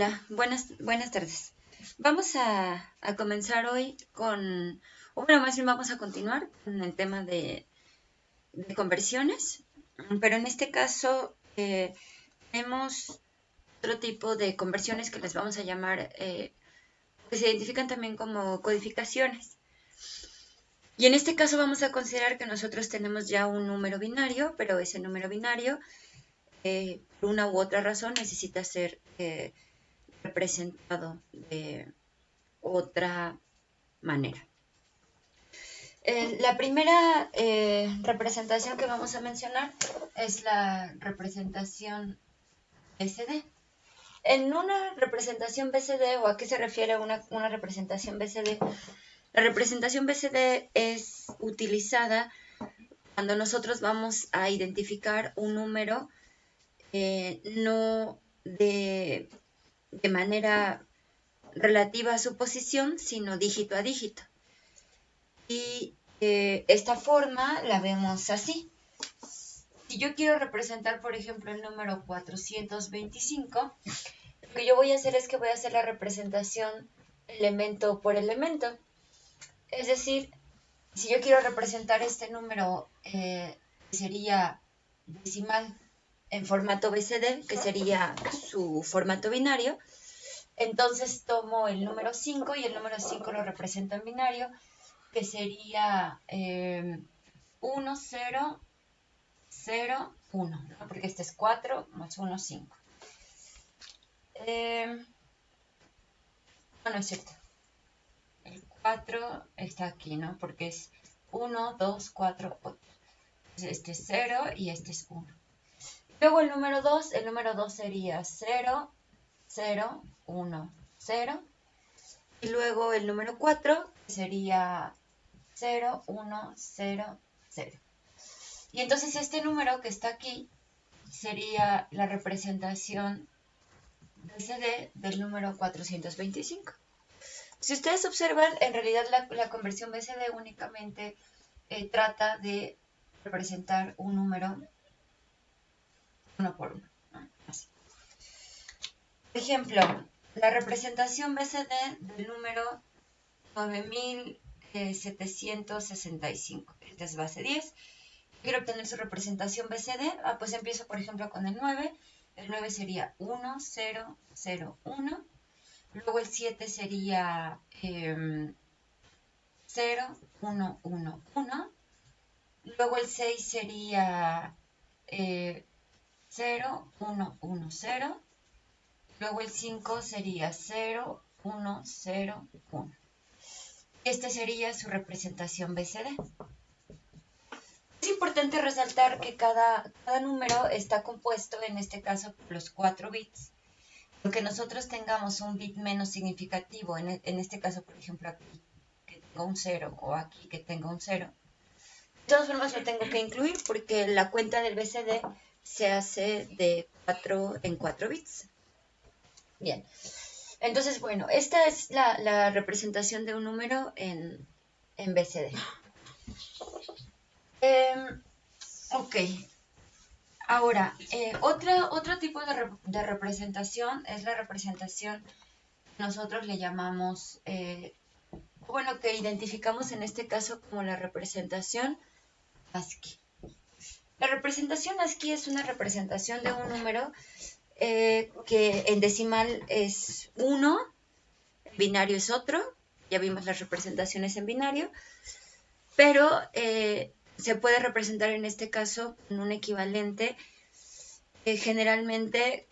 Hola, buenas tardes. Vamos a comenzar hoy o bueno, más bien vamos a continuar con el tema de conversiones, pero en este caso tenemos otro tipo de conversiones que les vamos a llamar, que se identifican también como codificaciones. Y en este caso vamos a considerar que nosotros tenemos ya un número binario, pero ese número binario, por una u otra razón, necesita ser representado de otra manera. La primera representación que vamos a mencionar es la representación BCD. En una representación BCD, ¿o a qué se refiere una representación BCD? La representación BCD es utilizada cuando nosotros vamos a identificar un número no de manera relativa a su posición, sino dígito a dígito. Y esta forma la vemos así. Si yo quiero representar, por ejemplo, el número 425, lo que yo voy a hacer es que voy a hacer la representación elemento por elemento. Es decir, si yo quiero representar este número, sería decimal en formato BCD, que sería su formato binario, entonces tomo el número 5 y el número 5 lo represento en binario, que sería 1, 0, 0, 1, ¿no? Porque este es 4 más 1, 5. No es cierto. El 4 está aquí, ¿no? Porque es 1, 2, 4, 8. Este es 0 y este es 1. Luego el número 2 sería 0, 0, 1, 0. Y luego el número 4 sería 0, 1, 0, 0. Y entonces este número que está aquí sería la representación BCD del número 425. Si ustedes observan, en realidad la conversión BCD únicamente trata de representar un número uno por uno, ¿no? Así. Por ejemplo, la representación BCD del número 9765. Esta es base 10. Quiero obtener su representación BCD. Pues empiezo, por ejemplo, con el 9. El 9 sería 1, 0, 0, 1. Luego el 7 sería 0, 1, 1, 1. Luego el 6 sería 0, 1, 1, 0. Luego el 5 sería 0, 1, 0, 1. Este sería su representación BCD. Es importante resaltar que cada número está compuesto, en este caso, por los 4 bits. Aunque nosotros tengamos un bit menos significativo, en este caso, por ejemplo, aquí que tengo un 0 o aquí que tengo un 0, de todas formas lo tengo que incluir porque la cuenta del BCD se hace de 4 en 4 bits. Bien, entonces, bueno, esta es la representación de un número en BCD. Ok, ahora, otro tipo de representación es la representación que nosotros le llamamos, bueno, que identificamos en este caso como la representación ASCII. La representación ASCII es una representación de un número que en decimal es 1, en binario es otro, ya vimos las representaciones en binario, pero se puede representar en este caso con un equivalente. Generalmente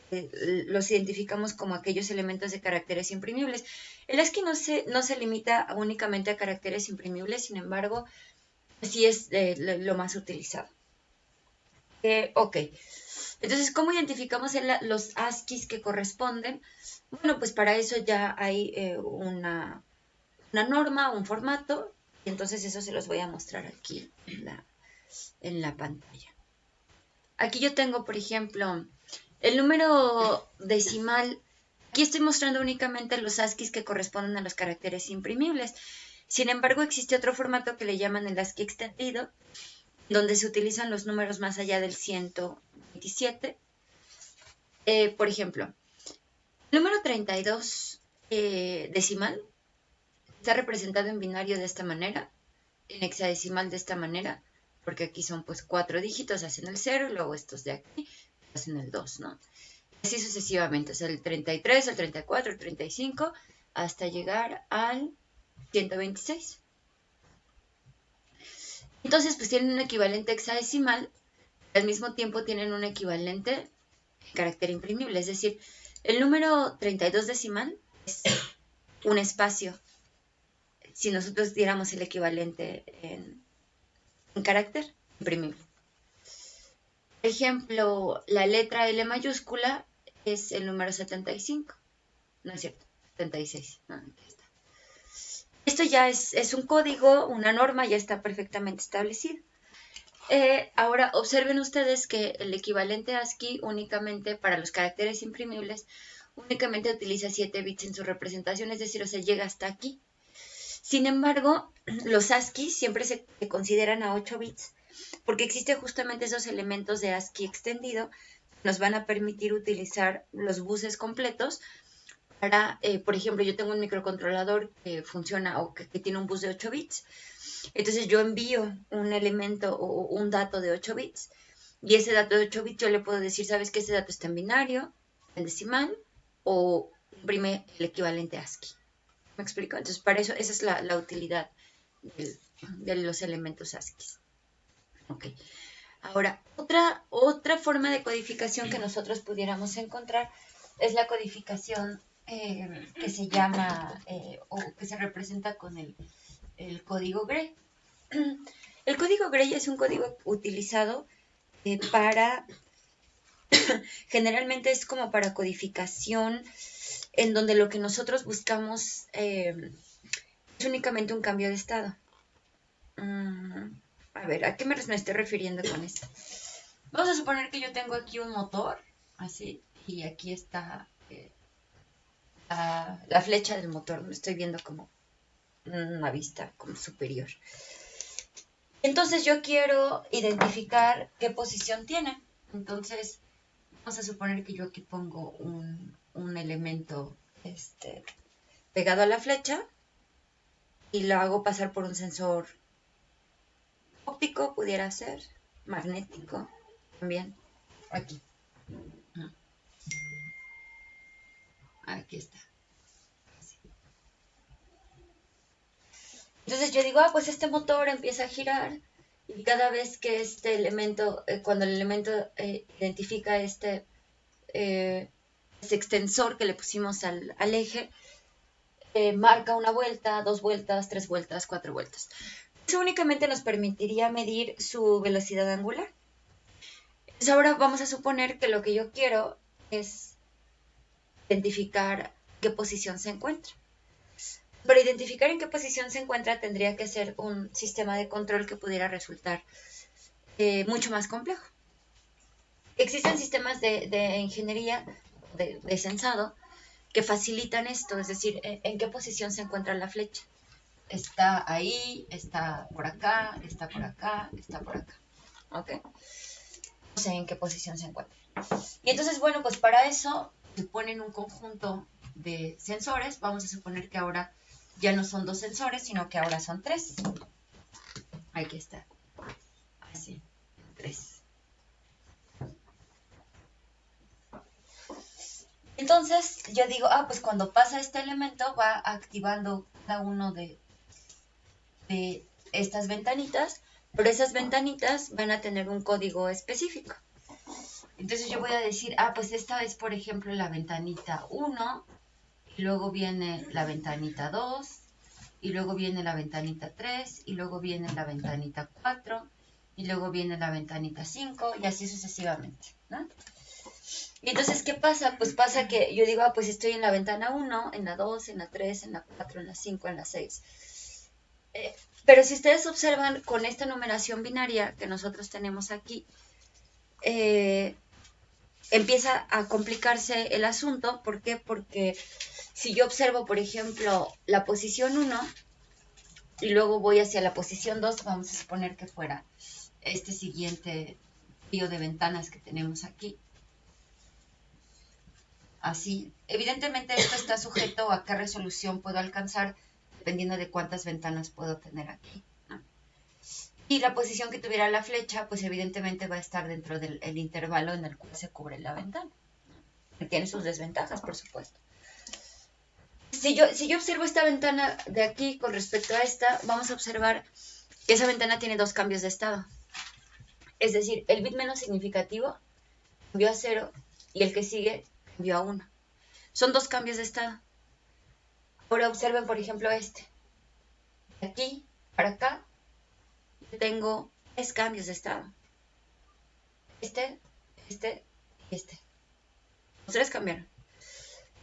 los identificamos como aquellos elementos de caracteres imprimibles. El ASCII no se limita únicamente a caracteres imprimibles, sin embargo, sí es lo más utilizado. Ok, entonces, ¿cómo identificamos los ASCIIs que corresponden? Bueno, pues para eso ya hay una norma, un formato, y entonces eso se los voy a mostrar aquí en la pantalla. Aquí yo tengo, por ejemplo, el número decimal. Aquí estoy mostrando únicamente los ASCIIs que corresponden a los caracteres imprimibles. Sin embargo, existe otro formato que le llaman el ASCII extendido, donde se utilizan los números más allá del 127. Por ejemplo, El número 32 decimal está representado en binario de esta manera, en hexadecimal de esta manera, porque aquí son pues 4 dígitos, hacen el 0, y luego estos de aquí hacen el 2, ¿no? Así sucesivamente, o sea, el 33, el 34, el 35, hasta llegar al 126. Entonces, pues tienen un equivalente hexadecimal, al mismo tiempo tienen un equivalente en carácter imprimible, es decir, el número 32 decimal es un espacio. Si nosotros diéramos el equivalente en carácter imprimible. Por ejemplo, la letra L mayúscula es el número 75. No es cierto, 76. No, aquí está. Esto ya es un código, una norma, ya está perfectamente establecido. Ahora observen ustedes que el equivalente ASCII únicamente para los caracteres imprimibles únicamente utiliza 7 bits en su representación, es decir, o sea, llega hasta aquí. Sin embargo, los ASCII siempre se consideran a 8 bits porque existen justamente esos elementos de ASCII extendido que nos van a permitir utilizar los buses completos para, por ejemplo, yo tengo un microcontrolador que funciona o que tiene un bus de 8 bits. Entonces yo envío un elemento o un dato de 8 bits y ese dato de 8 bits yo le puedo decir, ¿sabes qué? Ese dato está en binario, en decimal o imprime el equivalente ASCII. ¿Me explico? Entonces para eso esa es la utilidad de los elementos ASCII. Ok. Ahora, otra forma de codificación que nosotros pudiéramos encontrar es la codificación que se llama o que se representa con el código Gray. El código Gray es un código utilizado para, generalmente es como para codificación, en donde lo que nosotros buscamos es únicamente un cambio de estado. A ver, ¿a qué me estoy refiriendo con esto? Vamos a suponer que yo tengo aquí un motor, así, y aquí está la flecha del motor. Me estoy viendo como una vista como superior. Entonces yo quiero identificar qué posición tiene. Entonces vamos a suponer que yo aquí pongo un elemento pegado a la flecha y lo hago pasar por un sensor óptico, pudiera ser, magnético también, aquí. Aquí está. Entonces yo digo, pues este motor empieza a girar y cada vez que este elemento, cuando el elemento identifica este extensor que le pusimos al eje, marca una vuelta, 2 vueltas, 3 vueltas, 4 vueltas. Eso únicamente nos permitiría medir su velocidad angular. Entonces ahora vamos a suponer que lo que yo quiero es identificar qué posición se encuentra. Para identificar en qué posición se encuentra tendría que ser un sistema de control que pudiera resultar mucho más complejo. Existen sistemas de ingeniería, de sensado, que facilitan esto, es decir, en qué posición se encuentra la flecha. Está ahí, está por acá, está por acá, está por acá. ¿Ok? No sé en qué posición se encuentra. Y entonces, bueno, pues para eso se ponen un conjunto de sensores. Vamos a suponer que ahora ya no son 2 sensores, sino que ahora son 3. Aquí está. Así, 3. Entonces yo digo, pues cuando pasa este elemento va activando cada uno de estas ventanitas, pero esas ventanitas van a tener un código específico. Entonces yo voy a decir, pues esta es, por ejemplo, la ventanita 1, y luego viene la ventanita 2, y luego viene la ventanita 3, y luego viene la ventanita 4, y luego viene la ventanita 5, y así sucesivamente, ¿no? Y entonces, ¿qué pasa? Pues pasa que yo digo, pues estoy en la ventana 1, en la 2, en la 3, en la 4, en la 5, en la 6. Pero si ustedes observan con esta numeración binaria que nosotros tenemos aquí, empieza a complicarse el asunto. ¿Por qué? Porque si yo observo, por ejemplo, la posición 1 y luego voy hacia la posición 2, vamos a suponer que fuera este siguiente trío de ventanas que tenemos aquí. así. Evidentemente esto está sujeto a qué resolución puedo alcanzar, dependiendo de cuántas ventanas puedo tener aquí, ¿no? Y la posición que tuviera la flecha, pues evidentemente va a estar dentro del intervalo en el cual se cubre la ventana. Tiene sus desventajas, por supuesto. Si yo observo esta ventana de aquí con respecto a esta, vamos a observar que esa ventana tiene dos cambios de estado. Es decir, el bit menos significativo cambió a 0 y el que sigue cambió a 1. Son dos cambios de estado. Ahora observen, por ejemplo, este. De aquí para acá, yo tengo 3 cambios de estado. Este y este. Los 3 cambiaron.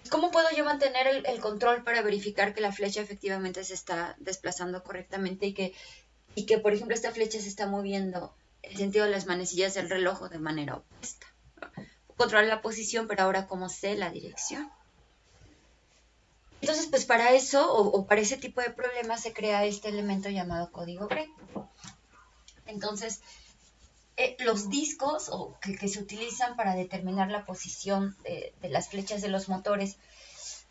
¿Cómo puedo yo mantener el control para verificar que la flecha efectivamente se está desplazando correctamente y que, por ejemplo, esta flecha se está moviendo en el sentido de las manecillas del reloj de manera opuesta? Controlar la posición, pero ahora cómo sé la dirección. Entonces, pues para eso, o para ese tipo de problemas, se crea este elemento llamado código Gray. Entonces, los discos que se utilizan para determinar la posición de las flechas de los motores,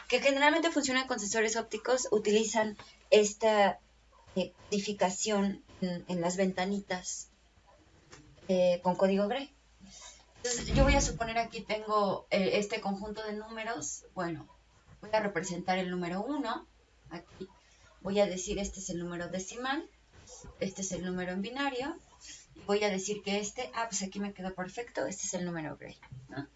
que generalmente funcionan con sensores ópticos, utilizan esta codificación en las ventanitas con código Gray. Entonces, yo voy a suponer aquí tengo este conjunto de números. Bueno, voy a representar el número 1. Aquí voy a decir este es el número decimal, este es el número en binario. Voy a decir que pues aquí me quedó perfecto, este es el número Gray, ¿no?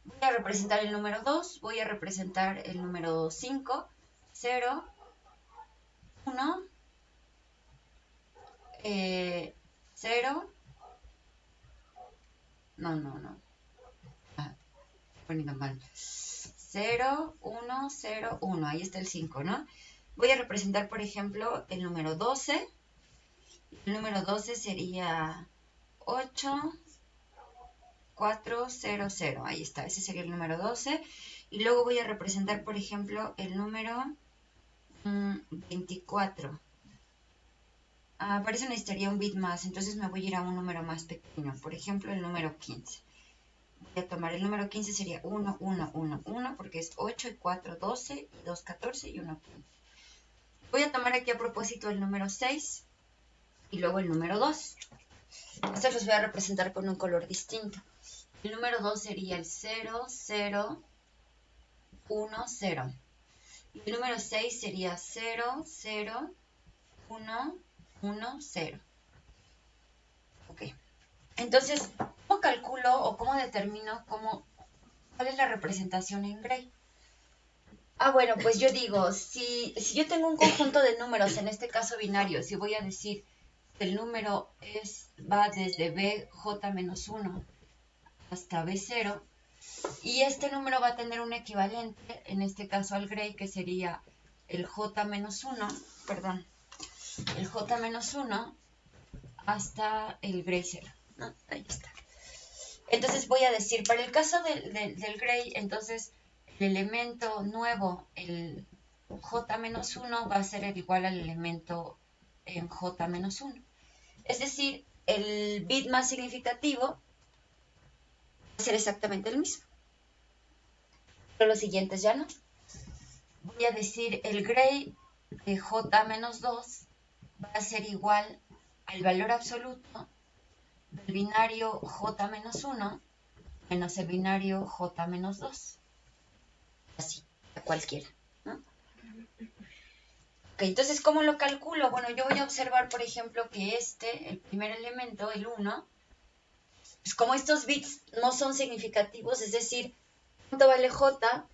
Voy a representar el número 2, voy a representar el número 5, 0, 1, 0, no, poniendo mal, 0, 1, 0, 1, ahí está el 5, ¿no? Voy a representar, por ejemplo, el número 12, el número 12 sería 8, 4, 0, 0, ahí está, ese sería el número 12, y luego voy a representar, por ejemplo, el número 24. Para eso necesitaría un bit más, entonces me voy a ir a un número más pequeño, por ejemplo, el número 15. Voy a tomar el número 15, sería 1, 1, 1, 1, porque es 8 y 4, 12, y 2, 14 y 1, 15. Voy a tomar aquí a propósito el número 6 y luego el número 2. Estos los voy a representar con un color distinto. El número 2 sería el 0, 0, 1, 0. Y el número 6 sería 0, 0, 1, 1, 0. Ok. Entonces, ¿cómo calculo o cómo determino cuál es la representación en Gray? Bueno, pues yo digo, si yo tengo un conjunto de números, en este caso binarios, si voy a decir que el número va desde bj-1 hasta b0, y este número va a tener un equivalente, en este caso al Gray, que sería el j-1, perdón, el j-1 hasta el Gray 0, ¿no? Ahí está. Entonces voy a decir, para el caso del Gray, entonces el elemento nuevo, el j-1, va a ser igual al elemento en j-1. Es decir, el bit más significativo va a ser exactamente el mismo. Pero los siguientes ya no. Voy a decir, el Gray de j-2 va a ser igual al valor absoluto del binario j-1 menos el binario j-2. Así, a cualquiera, ¿no? Ok, entonces, ¿cómo lo calculo? Bueno, yo voy a observar, por ejemplo, que el primer elemento, el 1, pues como estos bits no son significativos, es decir, ¿cuánto vale j?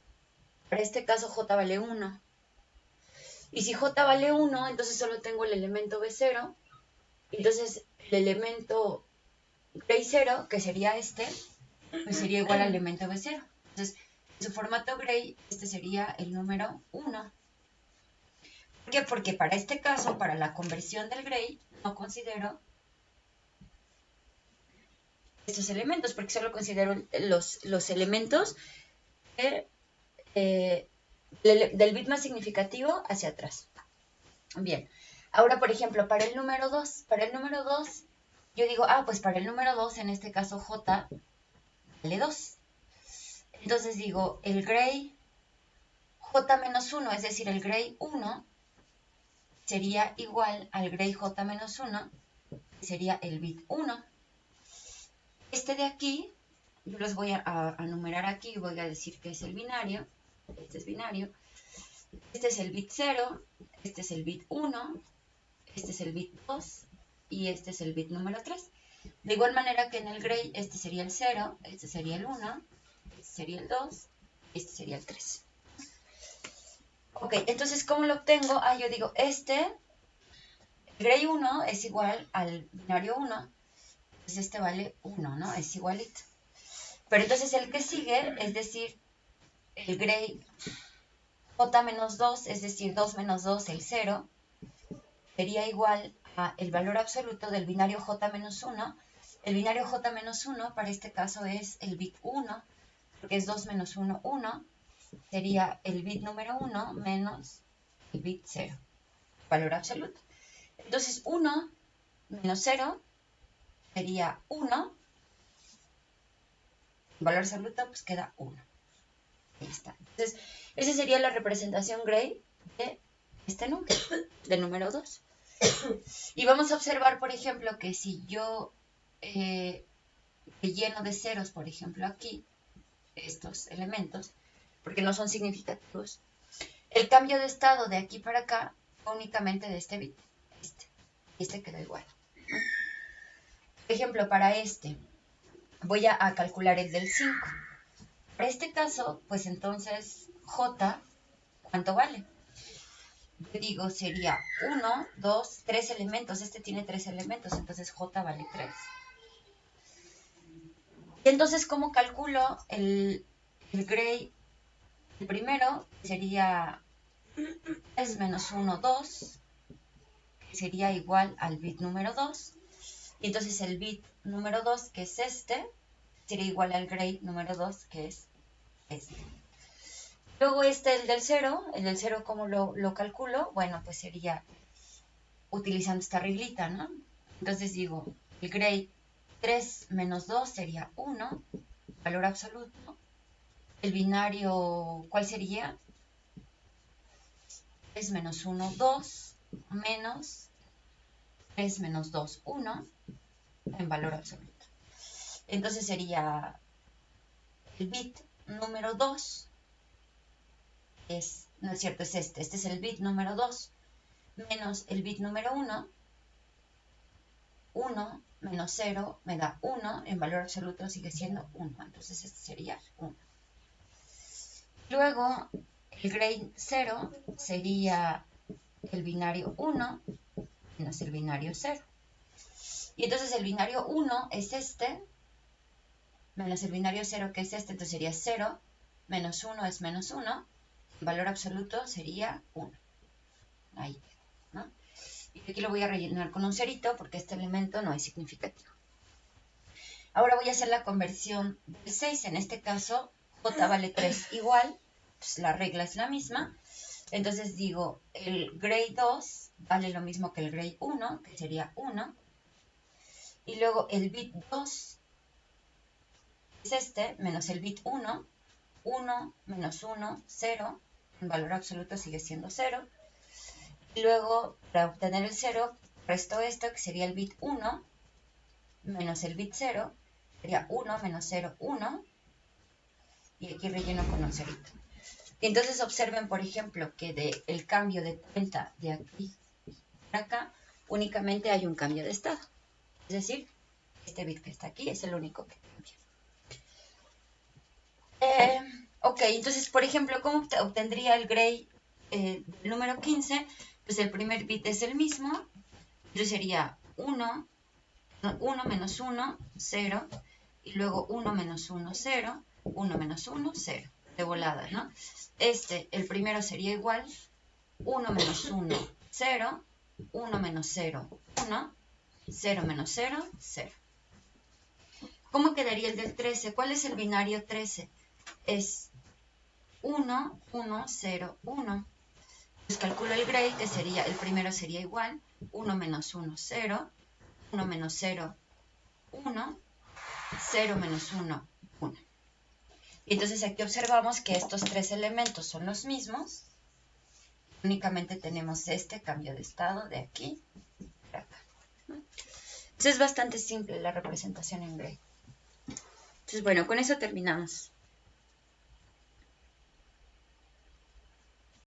Para este caso, j vale 1. Y si j vale 1, entonces solo tengo el elemento b0. Entonces, el elemento Gray 0, que sería pues sería igual al elemento b0. Entonces, en su formato Gray, este sería el número 1. ¿Por qué? Porque para este caso, para la conversión del Gray, no considero estos elementos, porque solo considero los elementos del bit más significativo hacia atrás. Bien, ahora por ejemplo, para el número 2, yo digo, pues para el número 2, en este caso J, vale 2. Entonces digo, el gray j menos 1, es decir, el gray 1, sería igual al gray j menos 1, que sería el bit 1. Este de aquí, yo los voy a numerar aquí, voy a decir que es el binario. Este es binario. Este es el bit 0, este es el bit 1, este es el bit 2 y este es el bit número 3. De igual manera que en el gray, este sería el 0, este sería el 1, este sería el 2, este sería el 3. Ok, entonces, ¿cómo lo obtengo? Yo digo, el gray 1 es igual al binario 1, pues este vale 1, ¿no? Es igualito. Pero entonces el que sigue, es decir, el gray j menos 2, es decir, 2 menos 2, el 0, sería igual a el valor absoluto del binario j menos 1. El binario j menos 1 para este caso es el bit 1, porque es 2 menos 1, 1. Sería el bit número 1 menos el bit 0, valor absoluto. Entonces 1 menos 0 sería 1. El valor absoluto pues queda 1. Ahí está. Entonces, esa sería la representación gray de este número, del número 2. Y vamos a observar, por ejemplo, que si yo lleno de ceros, por ejemplo, aquí, estos elementos, porque no son significativos, el cambio de estado de aquí para acá fue únicamente de este bit. Este quedó igual. Por ejemplo, para este, voy a calcular el del 5. Para este caso, pues entonces, J, ¿cuánto vale? Yo digo, sería 1, 2, 3 elementos. Este tiene 3 elementos, entonces J vale 3. Y entonces, ¿cómo calculo el gray? El primero sería 3 menos 1, 2, que sería igual al bit número 2. Y entonces el bit número 2, que es este, sería igual al gray número 2, que es este. Luego el del 0, ¿cómo lo calculo? Bueno, pues sería utilizando esta reglita, ¿no? Entonces digo, el gray 3 menos 2 sería 1, valor absoluto. El binario, ¿cuál sería? 3 menos 1, 2, menos 3 menos 2, 1, en valor absoluto. Entonces sería el bit número 2, no es cierto, es este es el bit número 2, menos el bit número 1, 1 menos 0 me da 1, en valor absoluto sigue siendo 1, entonces este sería 1. Luego, el gray 0 sería el binario 1 menos el binario 0. Y entonces el binario 1 es este, menos el binario 0 que es este, entonces sería 0, menos 1 es menos 1, el valor absoluto sería 1. Ahí, ¿no? Y aquí lo voy a rellenar con un cerito porque este elemento no es significativo. Ahora voy a hacer la conversión del 6, en este caso j vale 3 igual, pues la regla es la misma. Entonces digo, el gray 2 vale lo mismo que el gray 1, que sería 1. Y luego el bit 2 es este, menos el bit 1. 1 menos 1, 0. En valor absoluto sigue siendo 0. Y luego, para obtener el 0, resto esto, que sería el bit 1, menos el bit 0. Sería 1 menos 0, 1. Y aquí relleno con un cerito. Y entonces observen, por ejemplo, que del cambio de cuenta de aquí para acá, únicamente hay un cambio de estado. Es decir, este bit que está aquí es el único que cambia. Ok, entonces, por ejemplo, ¿cómo obtendría el gray del número 15? Pues el primer bit es el mismo. Entonces sería 1 menos 1, 0. Y luego 1 menos 1, 0. 1 menos 1, 0. De volada, ¿no? El primero sería igual, 1 menos 1, 0, 1 menos 0, 1, 0 menos 0, 0. ¿Cómo quedaría el del 13? ¿Cuál es el binario 13? Es 1, 1, 0, 1. Pues calculo el gray, que sería, el primero sería igual, 1 menos 1, 0, 1 menos 0, 1, 0 menos 1, 1. Y entonces aquí observamos que estos tres elementos son los mismos. Únicamente tenemos este cambio de estado de aquí para acá. Entonces es bastante simple la representación en Gray. Entonces, bueno, con eso terminamos.